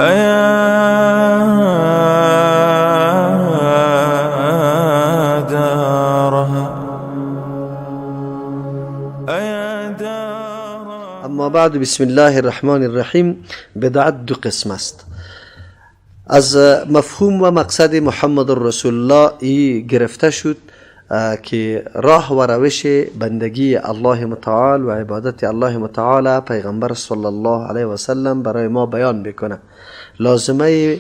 اما بعد، بسم الله الرحمن الرحیم. بدعت دو قسم است. از مفهوم و مقصد محمد رسول الله ای گرفته شد که راه و روش بندگی الله متعال و عبادت الله متعال پیغمبر صلی الله علیه و سلم برای ما بیان بکنه. لازمه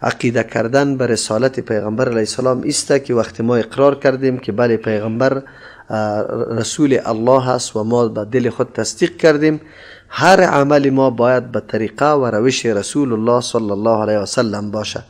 عقیده کردن به رسالت پیغمبر علیه السلام است که وقتی ما اقرار کردیم که بله پیغمبر رسول الله است و ما به دل خود تصدیق کردیم، هر عمل ما باید به طریقه و روش رسول الله صلی الله علیه و سلم باشه.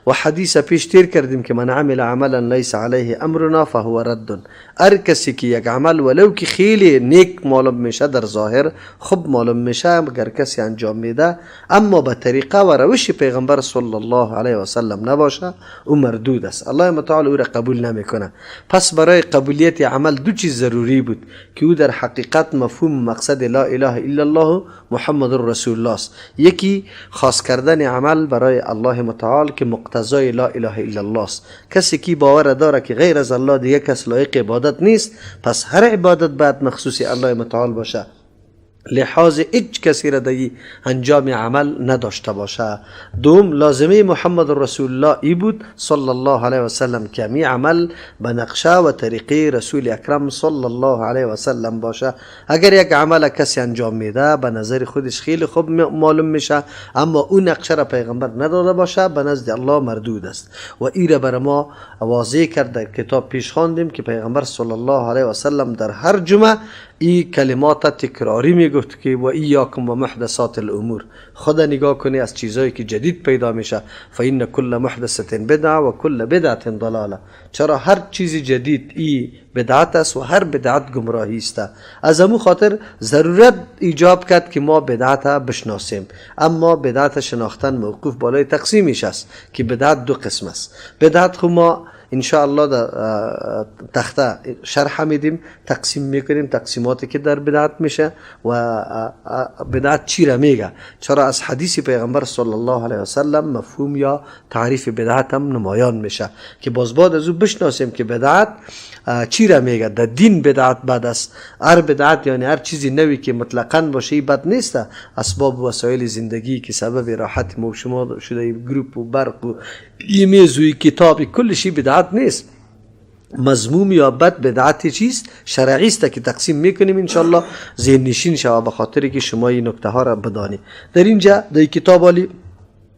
و حدیث پیش تیر کردیم که من عمل عملا لیس علیه امرنا فهو رد. هر کسی که یک عمل ولو که خیلی نیک معلوم میشه، در ظاهر خوب معلوم میشه، اگر کسی انجام میده اما به طریقه و روش پیغمبر صلی الله علیه و سلم نباشه، او مردود است. الله متعال او را قبول نمیکنه. پس برای قبولیت عمل دو چیز ضروری بود که او در حقیقت مفهوم مقصد لا اله الا الله محمد رسول الله است. یکی خاص کردن عمل برای الله متعال که مقتضای لا اله الا الله است. کسی که باور داره که غیر از الله دیگه کس لایق عبادت نیست، پس هر عبادت باید مخصوص الله متعال باشه، لحاظ هیچ کسی را دیگه انجام عمل نداشته باشه. دوم، لازمه محمد رسول الله ای بود صلی الله علیه و سلم که می عمل به نقشه و طریقه رسول اکرم صلی الله علیه و سلم باشه. اگر یک عمل کسی انجام میده به نظر خودش خیلی خوب معلوم میشه اما اون نقشه را پیغمبر نداده باشه، به نزد الله مردود است. و این را بر ما واضح کرد، در کتاب پیش خواندیم که پیغمبر صلی الله علیه و سلم در هر جمعه این کلمات تکراری میگفت که و ایاکم و محدثات الامور، خدا نگاه کنی از چیزایی که جدید پیدا میشه، فإن كل محدثة بدعه و كل بدعه ضلاله. چرا هر چیز جدید ای بدعت است و هر بدعت گمراهی است. از امو خاطر ضرورت ایجاب کرد که ما بدعت بشناسیم. اما بدعت شناختن موقوف بالای تقسیمش است که بدعت دو قسم است. بدعت خو ما ان شاء الله در تخته شرح میدیم، تقسیم میکنیم، تقسیماتی که در بدعت میشه و بدعت چی را میگه. چرا از حدیث پیغمبر صلی الله علیه و سلم مفهوم یا تعریف بدعت هم نمایان میشه که باز بعد از او بشناسیم که بدعت چی را میگه. در دین بدعت بد است. هر بدعت یعنی هر چیزی نوی که مطلقاً باشه بد نیست. اسباب و وسایل زندگی که سبب راحت ما و شما شده، گروپ و برق و ایمیز و کتاب، کل شی بدعت نیست. مذموم یا بد بدعت چیست؟ شرعی است که تقسیم میکنیم ان شاء الله ذهن نشین شود به خاطر که شما این نکته ها را بدانی. در اینجا در کتاب علی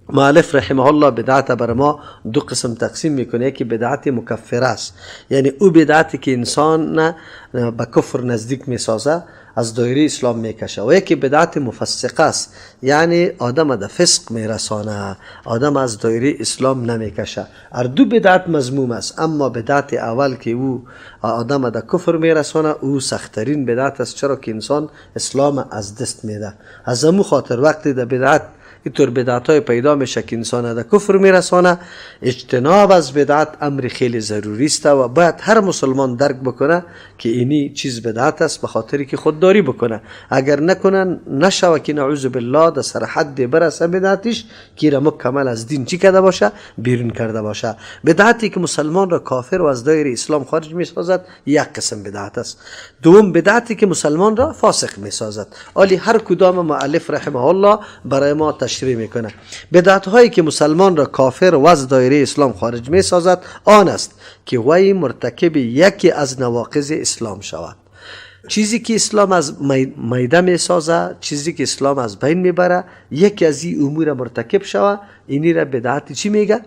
مؤلف رحمه الله بدعت بر ما دو قسم تقسیم میکنه. یکی بدعت مکفره است، یعنی او بدعتی که انسان به کفر نزدیک میسازه، از دایره اسلام میکشه. و یکی بدعت مفسقه است، یعنی آدم در فسق میرسانه، آدم از دایره اسلام نمیکشه. هر دو بدعت مذموم است، اما بدعت اول که او آدم در کفر میرسانه او سخترین بدعت است، چرا که انسان اسلام از دست میده. از همون خاطر وقتی در بدعت اینطور بدعت های پیدا میشه که انسان در کفر میرسانه، اجتناب از بدعت امر خیلی ضروری است و باید هر مسلمان درک بکنه که اینی چیز بدعت است، به خاطری که خودداری بکنه. اگر نکنن نشوه که نعوذ بالله در سر حد برسه بدعتش که را مکمل از دین چی کرده باشه، بیرون کرده باشه. بدعتی که مسلمان را کافر و از دایره اسلام خارج میسازد یک قسم بدعت است. دوم، بدعتی که مسلمان را فاسق میسازد. علی هر کدام مؤلف رحمه الله برای ما تشریح میکنه. بدعت هایی که مسلمان را کافر و از دایره اسلام خارج میسازد آن است که وی مرتکب یکی از نواقض اسلام شود. چیزی که اسلام از میده میسازه، چیزی که اسلام از بین میبره، یکی از این امور مرتکب شود، اینی را بدعت چی میگه؟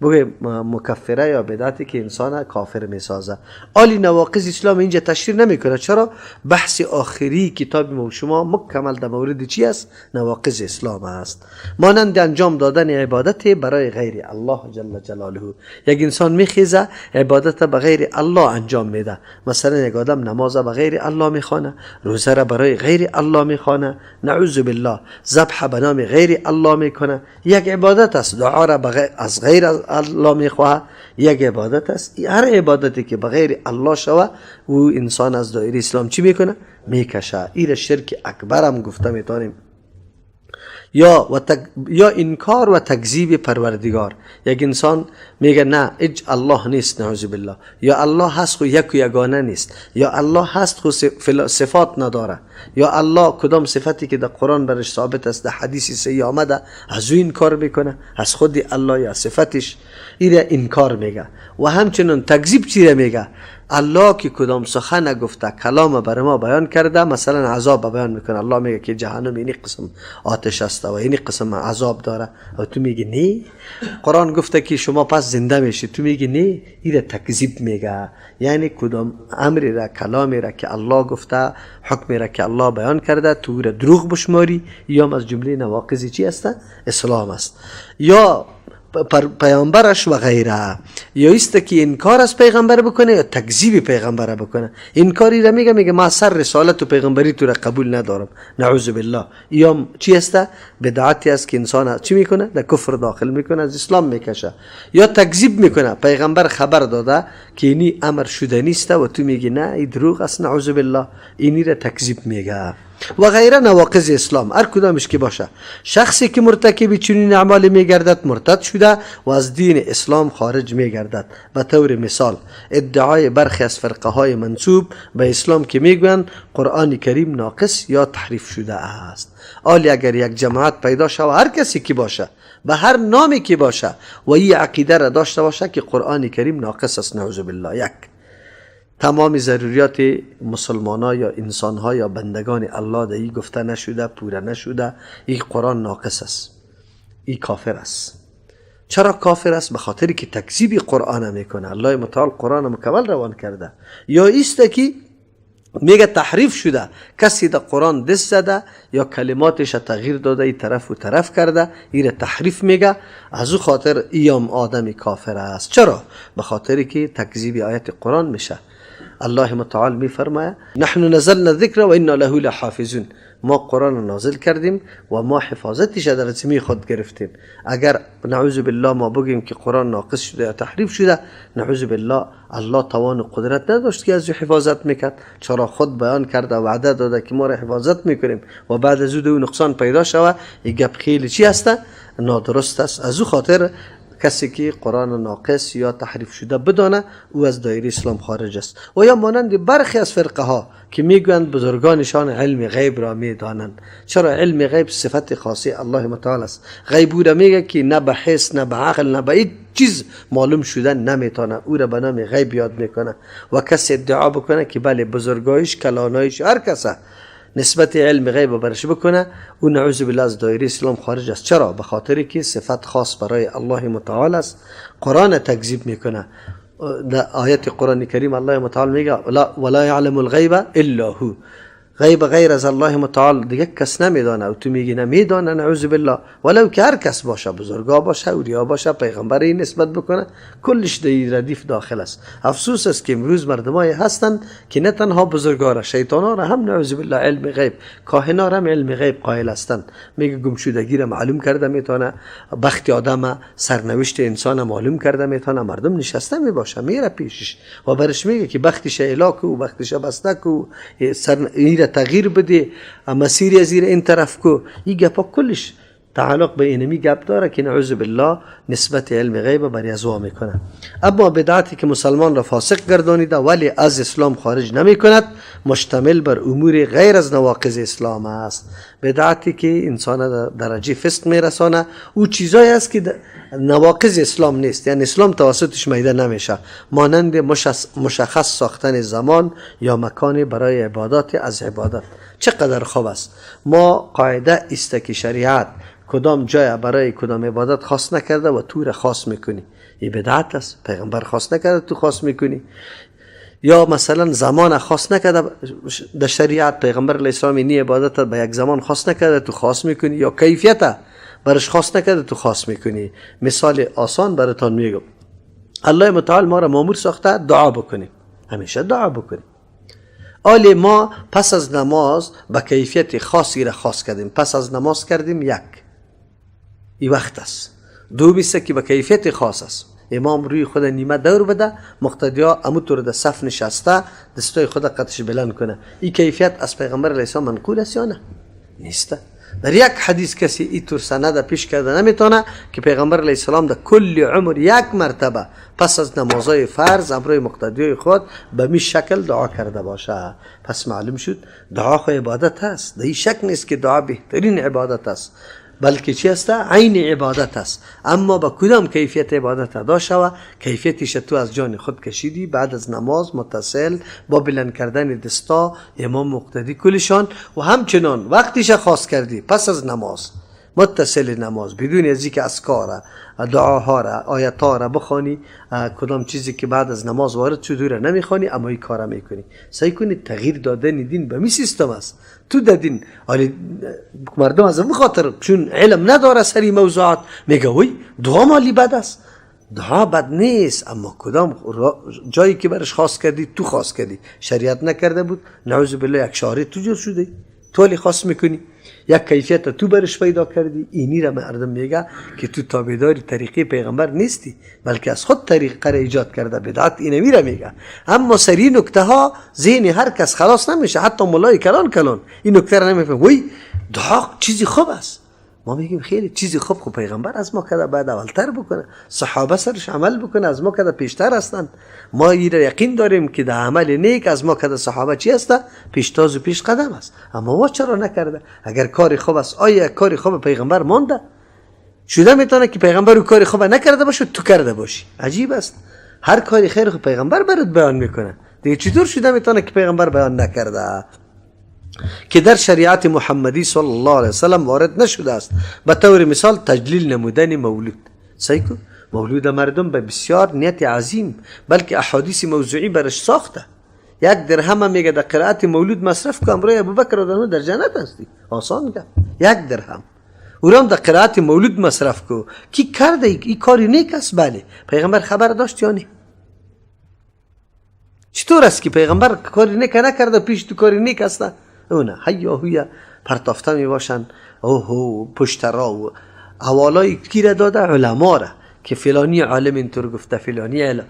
بگه مکفره یا بدعتی که انسان کافر میسازه. عالی نواقض اسلام اینجا تشریح نمیکنه. چرا؟ بحث آخری کتاب ما شما مکمل در مورد چی است؟ نواقض اسلام است. مانند انجام دادن عبادت برای غیر الله جل جلاله. یک انسان میخیزه عبادت به غیر الله انجام میده. مثلا یک آدم نماز به غیر الله میخوانه، روزه را برای غیر الله میخوانه، نعوذ بالله ذبح به نام غیر الله میکنه. یک عبادت است. دعا را از غیر الله میخواه، یک عبادت است. هر عبادتی که بغیر الله شوه او انسان از دایره اسلام چی میکنه؟ میکشه. این شرک اکبر هم گفته میتونیم. یا انکار و تکذیب پروردگار. یک انسان میگه نه الله نیست، نعوذ بالله، یا الله هست خو یک و یگانه نیست، یا الله هست خو صفات نداره، یا الله کدام صفتی که در قرآن برش ثابت است در حدیثی صحیح آمده از او انکار میکنه، از خود الله یا صفتش ایره انکار میگه. و همچنین تکذیب چیره میگه؟ الله که کدام سخن نگفته کلام بر ما بیان کرده، مثلا عذاب بیان میکنه، الله میگه که جهنم اینی قسم آتش است و اینی قسم عذاب داره و تو میگی نه. قرآن گفته که شما پس زنده میشی، تو میگی نه، این تکذیب میگه. یعنی کدام امری را کلامی را که الله گفته، حکمی را که الله بیان کرده تو را دروغ بشماری، یا از جمله نواقض چی است؟ اسلام است. یا پیامبرش و غیره، یا است که انکار از پیغمبر بکنه یا تکذیب پیغمبر بکنه. انکاری را میگه ما سر رسالت و پیغمبری تو را قبول ندارم، نعوذ بالله. یا چی است؟ بدعتی است که انسان چی میکنه؟ در کفر داخل میکنه، از اسلام میکشه. یا تکذیب میکنه، پیغمبر خبر داده که اینی امر شده نیست و تو میگی نه این دروغ است، نعوذ بالله، اینی را تکذیب میگه. و غیره نواقض اسلام هر کدامش که باشه. شخصی که مرتکب چنین اعمال میگردد مرتد شده و از دین اسلام خارج میگردد. به طور مثال ادعای برخی از فرقه های منسوب به اسلام که میگویند قرآن کریم ناقص یا تحریف شده است. حالی اگر یک جماعت پیدا شود، هر کسی که باشه، به هر نامی که باشه، و این عقیده را داشته باشه که قرآن کریم ناقص است، نعوذ بالله، یک تمام ضروریات مسلمان ها یا انسان ها یا بندگان الله در این گفته نشده، پوره نشده، این قرآن ناقص است، این کافر است. چرا کافر است؟ به خاطری که تکذیب قرآن میکنه. الله متعال قرآن مکمل روان کرده. یا ایست که میگه تحریف شده، کسی در قرآن دست زده یا کلماتش تغییر داده، این طرف و طرف کرده، این تحریف میگه. از او خاطر ایام آدمی کافر است. چرا؟ به خاطری که تکذیب آیت قرآن میشه. الله متعال میفرماید نحن نزلنا الذکر و انا له لحافظون، ما قرآن نازل کردیم و ما حفاظتش در زمین خود گرفتیم. اگر نعوذ بالله ما بگیم که قرآن ناقص شده یا تحریف شده، نعوذ بالله الله توان و قدرت نداشت که از او حفاظت میکرد. چرا خود بیان کرده و وعده داده که ما را حفاظت میکنیم و بعد از او نقصان پیدا شود. این گپ خیلی چی است؟ نادرست است. از او خاطر کسی که قرآن ناقص یا تحریف شده بدانه او از دایره اسلام خارج است. و یا مانند برخی از فرقه ها که میگویند بزرگانشان علم غیب را میدانند. چرا؟ علم غیب صفت خاصی الله متعال است. غیب او را میگه که نه به حس نه به عقل نه به هیچ چیز معلوم شدن نمیتونه، او را به نام غیب یاد میکنه. و کسی ادعا بکنه که بله بزرگایش کلانایش هر کسه نسبت علم غیب برش بکنه، او نعوذ بالله از دایره اسلام خارج است. چرا؟ به خاطری که صفت خاص برای الله متعال است. قرآن تکذیب میکنه. در آیت قرآن کریم الله متعال میگه ولا یعلم الغیب الا هو، غیب غیر از الله متعال دیگه کس نمیدانه. و تو میگی نمیدانه، نعوذ بالله، ولو که هر کس باشه، بزرگا باشه، اولیا باشه، پیغمبری نسبت بکنه، کلش در ردیف داخل است. افسوس است که امروز مردمای هستند که نه تنها بزرگا را، شیطانا را هم نعوذ بالله علم غیب، کاهنا را هم علم غیب قائل هستند. میگه گمشدگی را معلوم کرده میتونه، بخت آدم، سرنوشت انسان معلوم کرده میتونه. مردم نشسته میباشه، میره پیشش و برش میگه که بختش اعلاک و بختش بسته کو، تغییر بده، مسیر از این طرف کو. این گپا کلش تعلق به اینمی گپ داره که نعوذ بالله نسبت علم غیب بر ازوا میکنه. اما بدعتی که مسلمان را فاسق گردانیده ولی از اسلام خارج نمی کند، مشتمل بر امور غیر از نواقض اسلام است. بدعتی که انسان درجه فسق میرسانه، او چیزایی است که نواقض اسلام نیست، یعنی اسلام توسطش میده نمیشه. مانند مشخص ساختن زمان یا مکان برای عبادات از عبادت. چقدر خوب است. ما قاعده است که شریعت کدام جای برای کدام عبادت خاص نکرده و تو را خاص میکنی. این بدعت است. پیغمبر خاص نکرده تو خاص میکنی. یا مثلا زمان خاص نکرده در شریعت، پیغمبر علیه السلام این عبادت به یک زمان خاص نکرده تو خاص میکنی. یا کیفیت برش خاص نکرده تو خاص میکنی. مثال آسان براتون میگم. الله متعال ما را مامور ساخته دعا بکنیم، همیشه دعا بکنیم. آلی ما پس از نماز به کیفیت خاصی را خاص کردیم. پس از نماز کردیم یک، این وقت است. دو بیسته که به کیفیت خاص است. امام روی خود نیمه دور بده، مقتدیا اموتور در صف نشسته دستای خود قدش بلند کنه. این کیفیت از پیغمبر علیه السلام منقول است یا نه؟ نیسته. در یک حدیث کسی اینطور سند پیش کرده نمیتونه که پیغمبر علیه السلام در کل عمر یک مرتبه پس از نمازهای فرض امرای مقتدی خود به می شکل دعا کرده باشه. پس معلوم شد دعا خو عبادت است، در این شک نیست که دعا بهترین عبادت است، بلکه چی است؟ عین عبادت است. اما با کدام کیفیت عبادت ادا شود؟ کیفیتش تو از جان خود کشیدی بعد از نماز متصل با بلند کردن دستا امام مقتدی کلشان و همچنان وقتیش خاص کردی پس از نماز متصل نماز بدون از اینکه اذکار دعاها را آیاتها را بخوانی، کدام چیزی که بعد از نماز وارد شده را نمیخوانی، اما این کارا میکنی. سعی کنی تغییر دادن دین به می سیستم است. تو دادین حالی مردم از اون خاطر چون علم نداره سری موضوعات میگه وای دعا مالی بد است. دعا بد نیست، اما کدام جایی که برش خاص کردی تو خاص کردی شریعت نکرده بود، نعوذ بالله یک شارع تو جور شده تو ولی خاص میکنی، یک کیفیت تو برش پیدا کردی. اینی را مردم میگه که تو تابعداری طریقه پیغمبر نیستی، بلکه از خود طریقه را ایجاد کرده. بدعت اینمی را میگه. اما سری نکته ها ذهن هر کس خلاص نمیشه، حتی مولای کلان این نکته را نمیفهم. وای دعا چیزی خوب است. ما میگیم خیلی چیزی خوب، خب پیغمبر از ما کده بعد اولتر بکنه، صحابه سرش عمل بکنه از ما کده پیشتر هستند. ما این را یقین داریم که در عمل نیک از ما کده صحابه چی است؟ پیشتاز و پیش قدم است. اما ما چرا نکرده؟ اگر کاری خوب است آیا کاری خوب پیغمبر مانده؟ شده میتونه که پیغمبر رو کاری خوب نکرده باشه تو کرده باشی. عجیب است. هر کاری خیر خوب پیغمبر برات بیان میکنه، دیگه چطور شده میتونه که پیغمبر بیان نکرده که در شریعت محمدی صلی الله علیه وسلم وارد نشده است؟ به طور مثال تجلیل نمودن مولود. صحیح کو مولود مردم به بسیار نیت عظیم، بلکه احادیث موضوعی برش ساخته. یک درهم میگه در قرائت مولود مصرف کو، امروز ابوبکر رضی الله در جنت هستی. آسان میگه یک درهم اورام در قرائت مولود مصرف کو. کی کرده این کاری نیک است؟ بله. پیغمبر خبر داشت یا نه؟ چطور است که پیغمبر کاری نیک نکرده پیش تو کاری نیک است؟ اونه هیا هویا پرتافته می باشن. اوهو پشترا و حوالای کی را داده؟ علما را که فلانی عالم اینطور گفته فلانی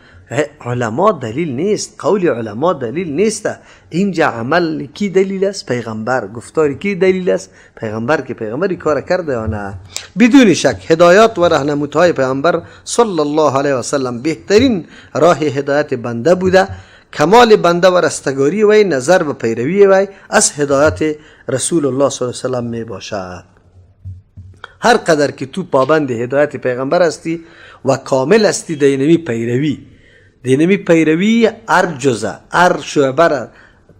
علما دلیل نیست، قول علما دلیل نیست. اینجا عمل کی دلیل است؟ پیغمبر. گفتاری کی دلیل است؟ پیغمبر. که پیغمبری کار کرده یا نه؟ بدون شک هدایات و راهنمودهای پیغمبر صلی الله علیه و سلم بهترین راه هدایت بنده بوده. کمال بنده و رستگاری وی نظر و پیروی وی از هدایت رسول الله صلی الله علیه و سلم می باشد. هر قدر که تو پابند هدایت پیغمبر هستی و کامل هستی دینمی پیروی هر جزء هر شعبه را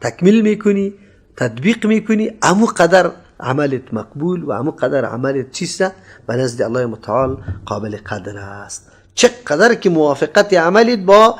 تکمیل میکنی تطبیق میکنی، امو قدر عملت مقبول و امو قدر عملت چیست؟ به نزد الله متعال قابل قدر است. چه قدر که موافقت عملت با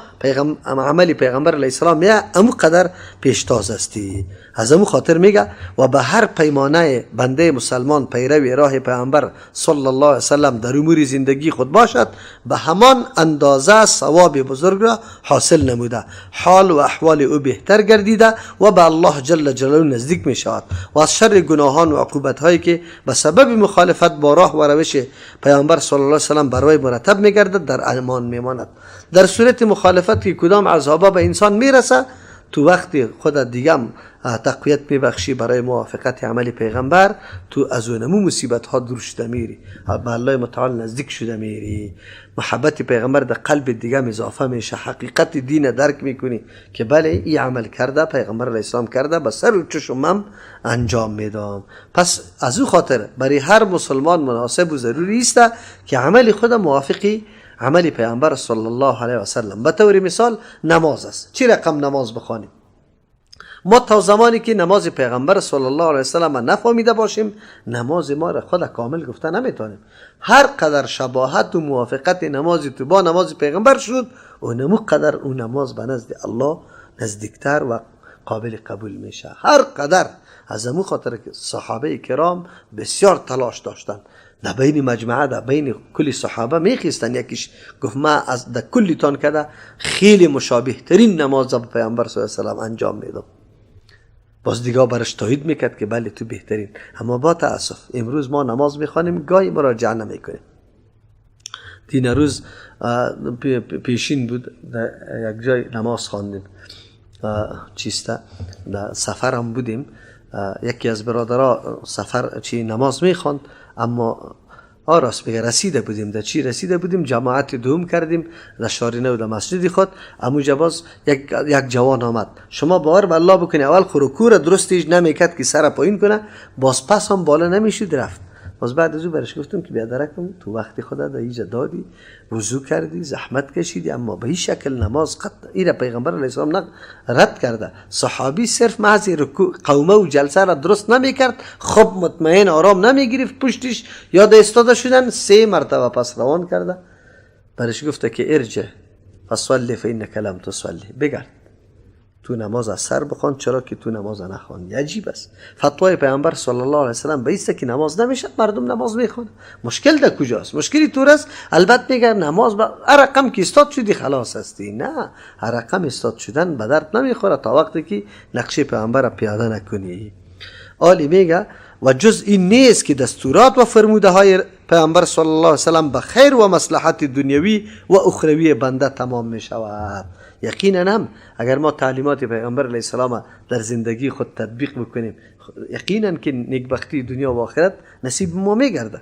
عمل پیغمبر علیه السلام یا امو قدر پیشتاز هستی. از امو خاطر میگه و به هر پیمانه بنده مسلمان پیروی راه پیغمبر صلی الله علیه وسلم در امور زندگی خود باشد، به همان اندازه ثواب بزرگ را حاصل نموده، حال و احوال او بهتر گردیده و به الله جل جلاله نزدیک می شود و از شر گناهان و عقوبت هایی که به سبب مخالفت با راه و روش پیغمبر صلی الله علیه وسلم بر وی مرتب می گردد در امان می ماند. در صورت مخالفت که کدام عذابا به انسان میرسه، تو وقتی خودت دیگه تقویت میبخشی برای موافقت عمل پیغمبر، تو از اونمو مصیبت ها دور شده میری، به الله متعال نزدیک شده میری، محبت پیغمبر در قلب دیگه اضافه میشه، حقیقت دین درک میکنی که بله این عمل کرده پیغمبر علیه السلام کرده، به سر و چشمم انجام میدم. پس از او خاطر برای هر مسلمان مناسب و ضروری است که عمل خود موافقی عمل پیغمبر صلی الله علیه و سلم. به طور مثال نماز است. چی رقم نماز بخوانیم؟ ما تا زمانی که نماز پیغمبر صلی الله علیه و سلم نفهمیده باشیم، نماز ما را خود کامل گفته نمیتونیم. هر قدر شباهت و موافقت نماز تو با نماز پیغمبر شد، اونمو قدر اون نماز به نزد الله نزدیکتر و قابل قبول میشه. هر قدر. از امو خاطر که صحابه کرام بسیار تلاش داشتن، در بین مجموعه در بین کلی صحابه میخیستن، یکیش گفت ما از در کلی تان کده خیلی مشابه ترین نماز با پیامبر صلی الله علیه و سلم انجام میدم. باز دیگه برش تایید میکرد که بله تو بهترین. اما با تاسف امروز ما نماز میخوانیم گاهی مراجعه نمیکنیم. دین روز پیشین بود در یک جای نماز خواندیم، چیسته در سفر هم بودیم، یکی از برادرها سفر چی نماز میخواند، اما راست میگه رسیده بودیم در چی رسیده بودیم، جماعت دوم کردیم در شارینه و در مسجدی خود. اموجا باز یک جوان آمد. شما باور به الله بکنی اول خروکور درست ایج نمیکرد که سر پایین کنه، باز پس هم بالا نمیشد رفت. باز بعد از او برش گفتم که بیادرکم تو وقتی خدا در ایجا دادی، وضو کردی، زحمت کشیدی، اما به این شکل نماز ایره پیغمبر علیه السلام رد کرده. صحابی صرف محض قومه و جلسه را درست نمیکرد، خب مطمئن آرام نمیگرفت پشتش، یاد استاده شدن 3 مرتبه پس روان کرده. برش گفته که ارجع فصلی فانک لم تصلی، بگرد تو نماز از سر بخوان چرا که تو نماز نخوانی. عجیب است فتوای پیامبر صلی الله علیه و سلم به ایست که نماز نمیشه، مردم نماز میخوان. مشکل در کجاست؟ مشکلی تو است. البته میگن نماز هر رقم که استاد شدی خلاص هستی. نه، هر رقم استاد شدن به درد نمیخوره تا وقتی که نقشه پیامبر را پیاده نکنی. عالی میگه و جز این نیست که دستورات و فرموده های پیامبر صلی الله علیه و سلم به خیر و مصلحت دنیوی و اخروی بنده تمام می شود. یقینا هم اگر ما تعلیمات پیامبر علیه السلام در زندگی خود تطبیق بکنیم، یقینا که نیکبختی دنیا و آخرت نصیب ما میگرده.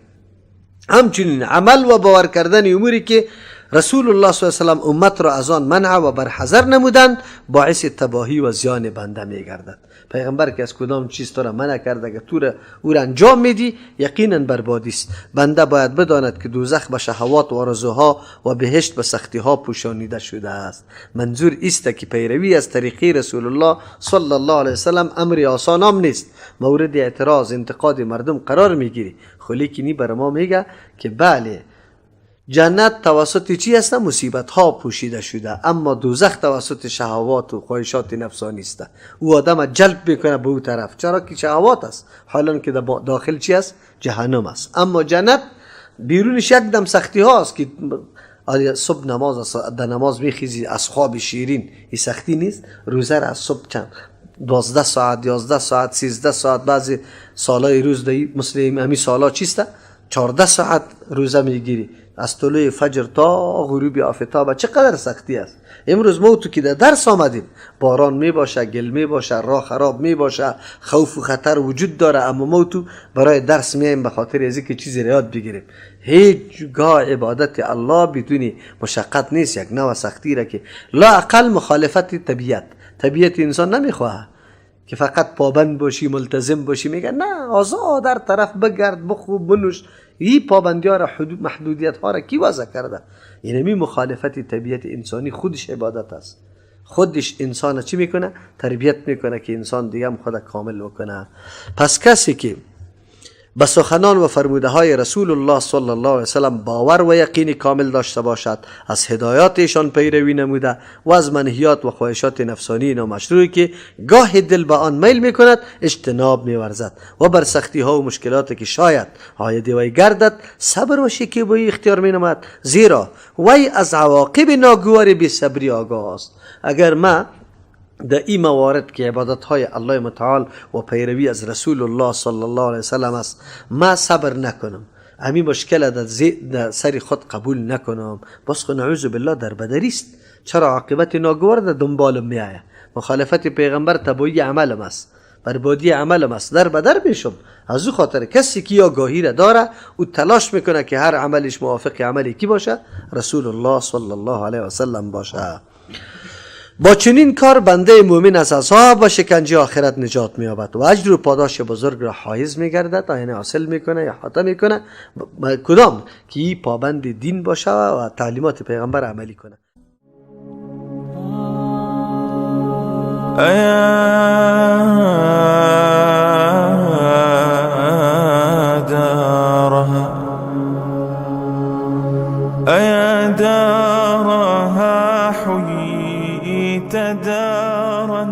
همچنین عمل و باور کردن اموری که رسول الله صلی الله علیه و سلم امت را از آن منع و برحذر نمودند باعث تباهی و زیان بنده میگردد. پیغمبر که از کدام چیز تو را منع کرده که تو را او را انجام میدی، یقینا بربادی است. بنده باید بداند که دوزخ به شهوات و آرزوها و بهشت به سختی ها پوشانیده شده است. منظور است که پیروی از طریقه رسول الله صلی الله علیه و سلم امر آسان هم نیست، مورد اعتراض انتقاد مردم قرار میگیری. خلیکنی بر ما میگه که بله جنت توسط چی است؟ مصیبت ها پوشیده شده، اما دوزخ توسط شهوات و خواهشات نفسانی است. او آدم جلب میکنه به او طرف، چرا که شهوات است، حالا که داخل چی است؟ جهنم است. اما جنت بیرونش یک دم سختی هاست که صبح نماز میخیزی از خواب شیرین، این سختی نیست. روزه را از صبح چند 12 ساعت 11 ساعت 13 ساعت، بعضی سالای روز دی مسلم امی سالا چیسته 14 ساعت روزه میگیری، از طلوع فجر تا غروب آفتاب. چقدر سختی است. امروز ما تو که در درس آمدیم، باران می باشه، گل می باشه، راه خراب می باشه، خوف و خطر وجود داره، اما ما تو برای درس میایم به خاطر از اینکه چیزی را یاد بگیریم. هیچ گاه عبادت الله بدون مشقت نیست، یک نوع سختی را که لا اقل مخالفت طبیعت انسان نمیخواه که فقط پابند باشی، ملتزم باشی. میگن نه، آزاد در طرف بگرد، بخو، بنوش. این پابندی ها را، محدودیت ها را کی وضع کرده؟ یعنی مخالفت طبیعت انسانی خودش عبادت است. خودش انسان چی میکنه؟ تربیت میکنه که انسان دیگه هم خود کامل بکنه. پس کسی که به سخنان و فرموده های رسول الله صلی الله علیه وسلم باور و یقین کامل داشته باشد، از هدایاتشان پیروی نموده و از منهیات و خواهشات نفسانی نامشروعی که گاه دل به آن میل میکند اجتناب میورزد و بر سختی ها و مشکلاتی که شاید عاید وی گردد صبر و شکیبایی اختیار مینماید، زیرا وی از عواقب ناگوار بی صبری آگاه است. اگر ما در این موارد که عبادت های الله متعال و پیروی از رسول الله صلی الله علیه وسلم است، ما صبر نکنم، همین مشکل در سر خود قبول نکنم، بس خود نعوذ بالله در بدری است. چرا؟ عاقبت ناگوار در دنبالم می آید. مخالفت پیغمبر تباهی عملم است، بربادی عملم است، در بدر میشم. از او خاطر کسی که آگاهی را داره او تلاش میکنه که هر عملش موافق عملی کی باشه؟ رسول الله صلی الله علیه وسلم باشه. با چنین کار بنده مومن از عذاب و شکنجه آخرت نجات می‌یابد و اجر و پاداش بزرگ را حائز می‌گردد، یعنی حاصل میکنه یا احاطه میکنه. کدام که پابند دین باشه و تعلیمات پیغمبر عملی کنه. أيا دارها حييت دارا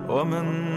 ومن